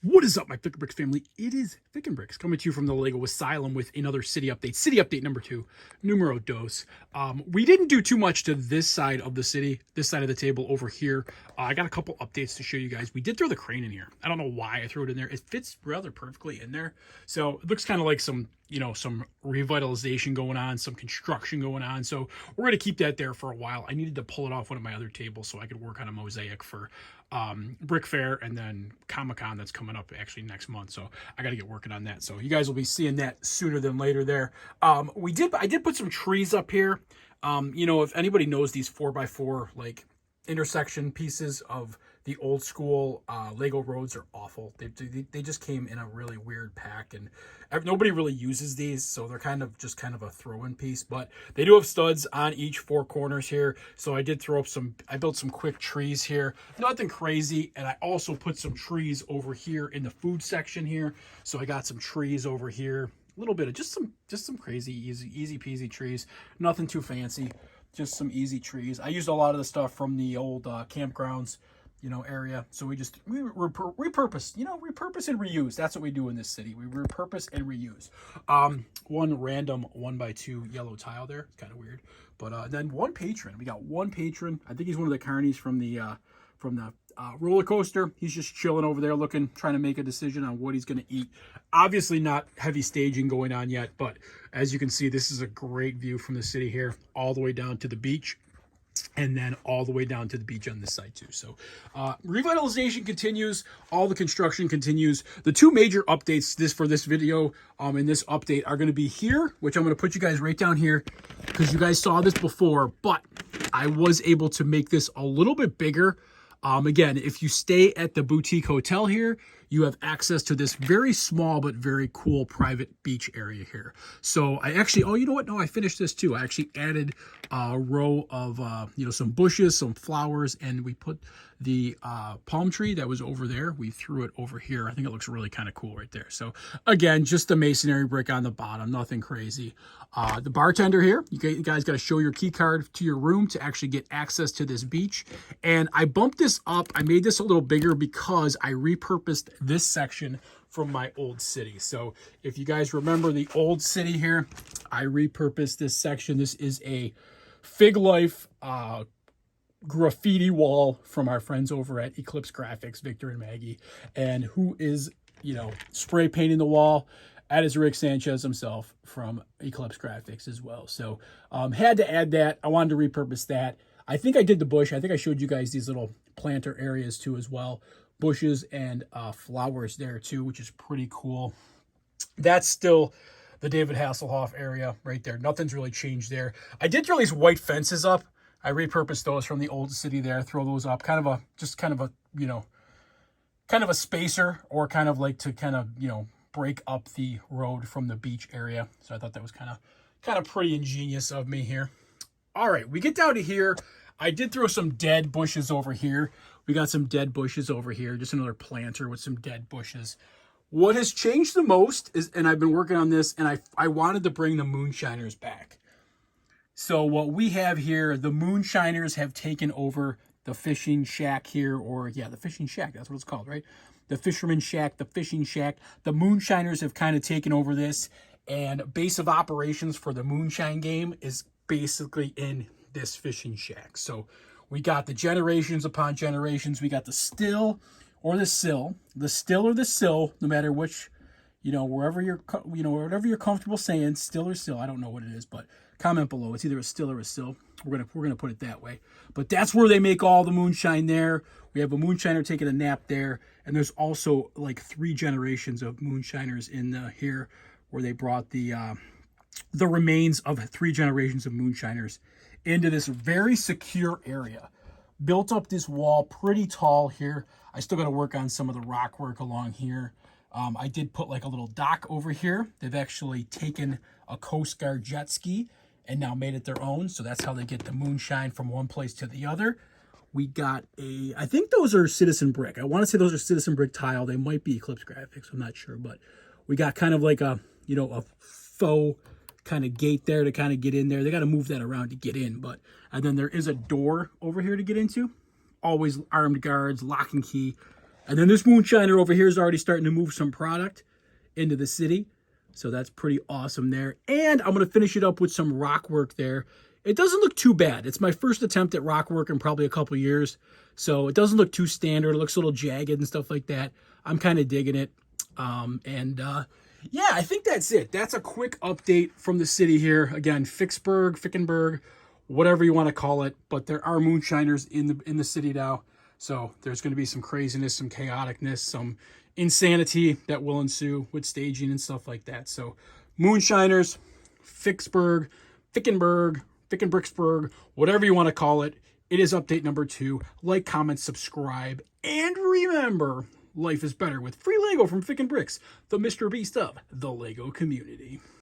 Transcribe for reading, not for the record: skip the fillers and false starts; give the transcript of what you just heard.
What is up, my Thick and Bricks family? It is Thick and Bricks coming to you from the Lego Asylum with another city update. City update number 2, numero dos. We didn't do too much to this side of the city, this side of the table over here. I got a couple updates to show you guys. We did throw the crane in here. I don't know why I threw it in there. It fits rather perfectly in there. So it looks kind of like some revitalization going on, some construction going on. So we're going to keep that there for a while. I needed to pull it off one of my other tables so I could work on a mosaic for Brick Fair and then Comic-Con that's coming up actually next month. So I got to get working on that. So you guys will be seeing that sooner than later there. I did put some trees up here. If anybody knows these 4x4 like intersection pieces of the old school Lego roads are awful. They just came in a really weird pack, and nobody really uses these, so they're kind of a throw-in piece. But they do have studs on each four corners here, so I did throw up I built some quick trees here, nothing crazy, and I also put some trees over here in the food section here. So I got some trees over here, a little bit of just some crazy easy peasy trees, nothing too fancy. Just some easy trees. I used a lot of the stuff from the old campgrounds, area. So we repurpose, repurpose and reuse. That's what we do in this city. We repurpose and reuse. One random 1x2 yellow tile there. It's kind of weird. But then one patron. We got one patron. I think he's one of the carnies from the roller coaster. He's just chilling over there trying to make a decision on what he's going to eat. Obviously not heavy staging going on yet, but as you can see, this is a great view from the city here, all the way down to the beach, and then all the way down to the beach on this side too. So revitalization continues, all the construction continues. The two major updates for this video in this update are going to be here, which I'm going to put you guys right down here because you guys saw this before, but I was able to make this a little bit bigger. Again, if you stay at the boutique hotel here, you have access to this very small but very cool private beach area here. So I actually, oh, you know what? No, I finished this too. I actually added a row of, some bushes, some flowers, and we put the palm tree that was over there. We threw it over here. I think it looks really kind of cool right there. So again, just the masonry brick on the bottom, nothing crazy. The bartender here, you guys got to show your key card to your room to actually get access to this beach. And I bumped this up. I made this a little bigger because I repurposed this section from my old city. So if you guys remember the old city here, I repurposed this section. This is a Fig Life graffiti wall from our friends over at Eclipse Graphics, Victor and Maggie, and who is, spray painting the wall. That is Rick Sanchez himself from Eclipse Graphics as well. So had to add that. I wanted to repurpose that. I think I did the bush. I think I showed you guys these little planter areas too as well. Bushes and flowers there too, which is pretty cool. That's still the David Hasselhoff area right there. Nothing's really changed there. I did throw these white fences up. I repurposed those from the old city there. Throw those up. Kind of a spacer, or kind of like to break up the road from the beach area. So I thought that was kind of pretty ingenious of me here. All right, we get down to here. I did throw some dead bushes over here. We got some dead bushes over here. Just another planter with some dead bushes. What has changed the most is, and I've been working on this, and I wanted to bring the moonshiners back. So what we have here, the moonshiners have taken over the fishing shack here, the fishing shack, that's what it's called, right? The fisherman shack, the fishing shack. The moonshiners have kind of taken over this, and base of operations for the moonshine game is basically in this fishing shack. So we got the generations upon generations. We got the still or the sill, no matter which, whatever you're comfortable saying, still or sill. I don't know what it is, but comment below. It's either a still or a sill. We're gonna put it that way. But that's where they make all the moonshine there. We have a moonshiner taking a nap there, and there's also like 3 generations of moonshiners in here, where they brought the remains of 3 generations of moonshiners into this very secure area. Built up this wall pretty tall here. I still got to work on some of the rock work along here. I did put like a little dock over here. They've actually taken a Coast Guard jet ski and now made it their own. So that's how they get the moonshine from one place to the other. We got I think those are Citizen Brick. I want to say those are Citizen Brick tile. They might be Eclipse Graphics. I'm not sure, but we got kind of like a faux kind of gate there to kind of get in there. They got to move that around to get in, and then there is a door over here to get into. Always armed guards, lock and key. And then this moonshiner over here is already starting to move some product into the city. So that's pretty awesome there. And I'm going to finish it up with some rock work there. It doesn't look too bad. It's my first attempt at rock work in probably a couple years. So it doesn't look too standard. It looks a little jagged and stuff like that. I'm kind of digging it. Yeah, I think that's it. That's a quick update from the city here. Again, Ficksburg, whatever you want to call it. But there are moonshiners in the city now. So there's going to be some craziness, some chaoticness, some insanity that will ensue with staging and stuff like that. So moonshiners, Ficksburg, Fickenbricksburg, whatever you want to call it. It is update number 2. Like, comment, subscribe, and remember, life is better with free Lego from Fick and Bricks, the Mr. Beast of the Lego community.